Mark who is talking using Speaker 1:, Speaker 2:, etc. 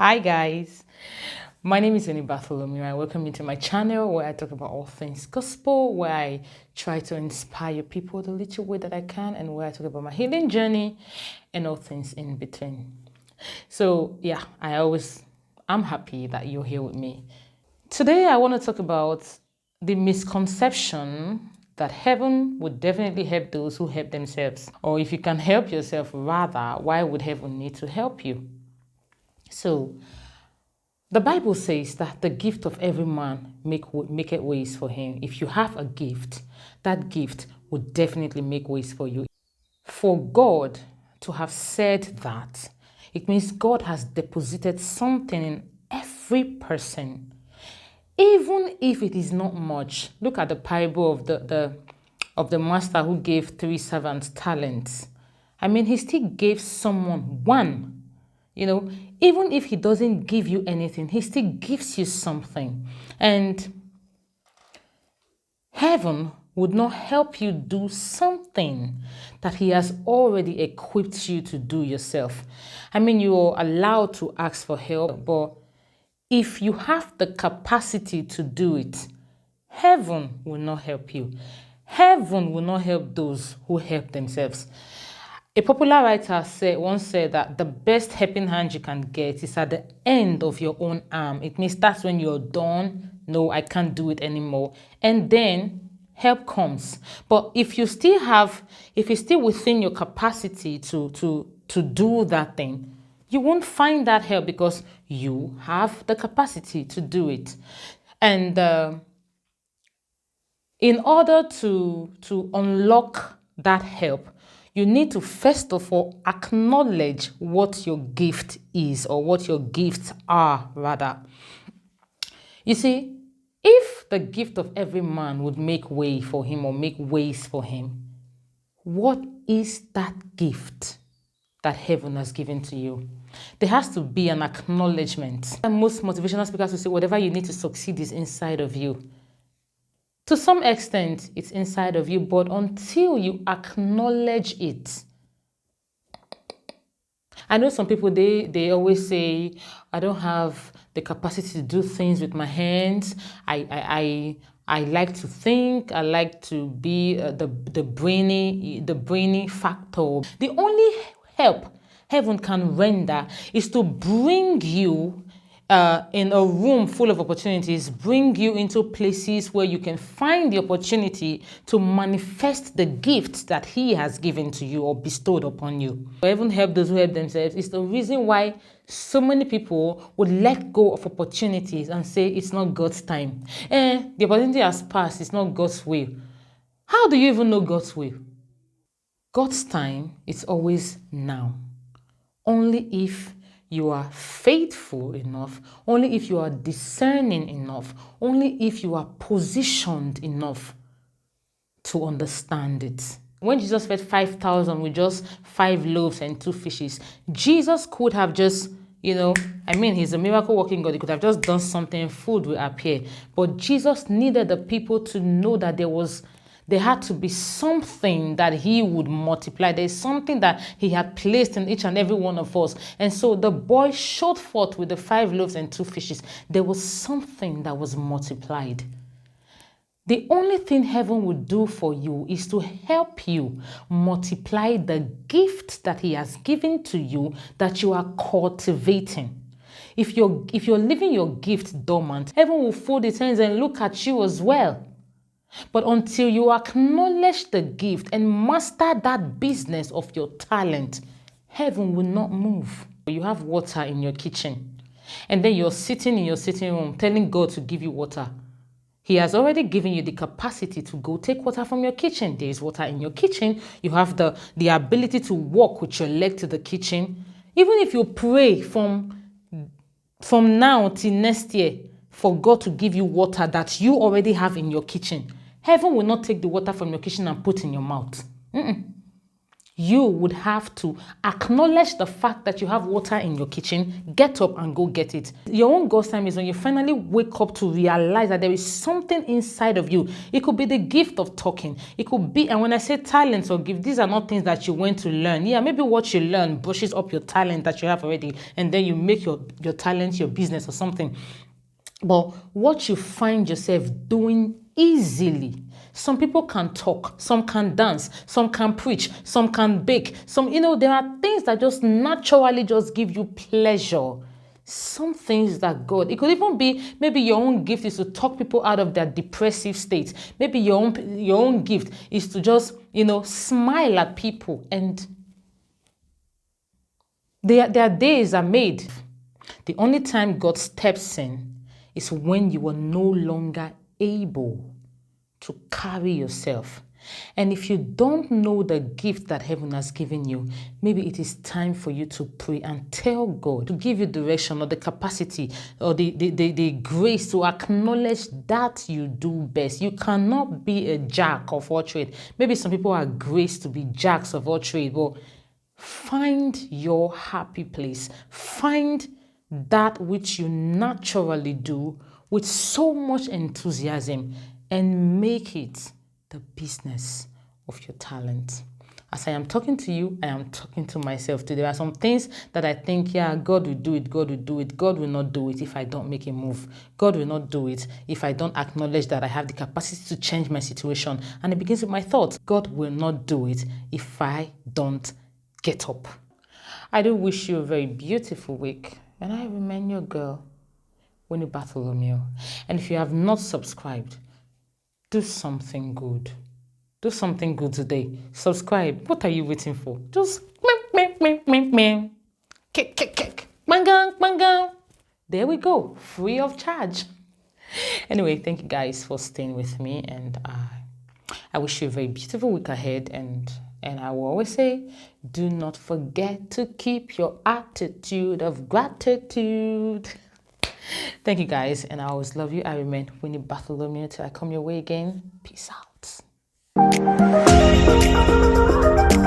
Speaker 1: Hi guys, my name is Winnie Bartholomew. I welcome you to my channel where I talk about all things gospel, where I try to inspire people the little way that I can, and where I talk about my healing journey and all things in between. So yeah, I'm happy that you're here with me. Today I want to talk about the misconception that heaven would definitely help those who help themselves. Or if you can help yourself, rather, why would heaven need to help you? So, the Bible says that the gift of every man make it ways for him. If you have a gift, that gift would definitely make ways for you. For God to have said that, it means God has deposited something in every person, even if it is not much. Look at the parable of the master who gave 3 servants talents. I mean, he still gave someone one. Even if he doesn't give you anything, he still gives you something. And heaven would not help you do something that he has already equipped you to do yourself. I mean, you're allowed to ask for help, but if you have the capacity to do it, heaven will not help you. Heaven will not help those who help themselves. A popular writer once said that the best helping hand you can get is at the end of your own arm. It means that's when you're done. No, I can't do it anymore. And then help comes. But if it's still within your capacity to do that thing, you won't find that help because you have the capacity to do it. And in order to unlock that help, you need to first of all acknowledge what your gift is, or what your gifts are, rather. You see, if the gift of every man would make way for him or make ways for him, what is that gift that heaven has given to you? There has to be an acknowledgement. And most motivational speakers will say, whatever you need to succeed is inside of you. To some extent, it's inside of you, but until you acknowledge it. I know some people, they always say, I don't have the capacity to do things with my hands. I like to think. I like to be the brainy factor. The only help heaven can render is to bring you in a room full of opportunities, bring you into places where you can find the opportunity to manifest the gift that he has given to you or bestowed upon you. Heaven help those who help themselves is the reason why so many people would let go of opportunities and say it's not God's time. The opportunity has passed, it's not God's will. How do you even know God's will? God's time is always now. Only if you are faithful enough, only if you are discerning enough, only if you are positioned enough to understand it. When Jesus fed 5,000 with just 5 loaves and 2 fishes, Jesus could have just, he's a miracle working God. He could have just done something, food will appear. But Jesus needed the people to know that there had to be something that he would multiply. There's something that he had placed in each and every one of us. And so the boy showed forth with the 5 loaves and 2 fishes. There was something that was multiplied. The only thing heaven would do for you is to help you multiply the gift that he has given to you that you are cultivating. If you're leaving your gift dormant, heaven will fold its hands and look at you as well. But until you acknowledge the gift and master that business of your talent, heaven will not move. You have water in your kitchen, and then you're sitting in your sitting room telling God to give you water. He has already given you the capacity to go take water from your kitchen. There is water in your kitchen. You have the ability to walk with your leg to the kitchen. Even if you pray from now till next year for God to give you water that you already have in your kitchen, heaven will not take the water from your kitchen and put in your mouth. You would have to acknowledge the fact that you have water in your kitchen, get up and go get it. Your own God's time is when you finally wake up to realize that there is something inside of you. It could be the gift of talking. It could be, and when I say talents or gift, these are not things that you went to learn. Yeah, maybe what you learn brushes up your talent that you have already, and then you make your talent your business or something. But what you find yourself doing easily. Some people can talk, some can dance, some can preach, some can bake. There are things that just naturally just give you pleasure. Some things that God, it could even be maybe your own gift is to talk people out of their depressive state. Maybe your own gift is to just, smile at people. And their days are made. The only time God steps in is when you are no longer able to carry yourself. And if you don't know the gift that heaven has given you, maybe it is time for you to pray and tell God to give you direction or the capacity or the grace to acknowledge that you do best. You cannot be a jack of all trade. Maybe some people are graced to be jacks of all trade, but find your happy place. Find that which you naturally do with so much enthusiasm and make it the business of your talent. As I am talking to you, I am talking to myself too. There are some things that I think, yeah, God will do it, God will do it. God will not do it if I don't make a move. God will not do it if I don't acknowledge that I have the capacity to change my situation. And it begins with my thoughts. God will not do it if I don't get up. I do wish you a very beautiful week. And I remain your girl, Winnie Bartholomew. And if you have not subscribed, do something good. Do something good today. Subscribe. What are you waiting for? Just kick. Bang. There we go. Free of charge. Anyway, thank you guys for staying with me, and I wish you a very beautiful week ahead. And I will always say, do not forget to keep your attitude of gratitude. Thank you guys, and I always love you. I remain Winnie Bartholomew till I come your way again. Peace out.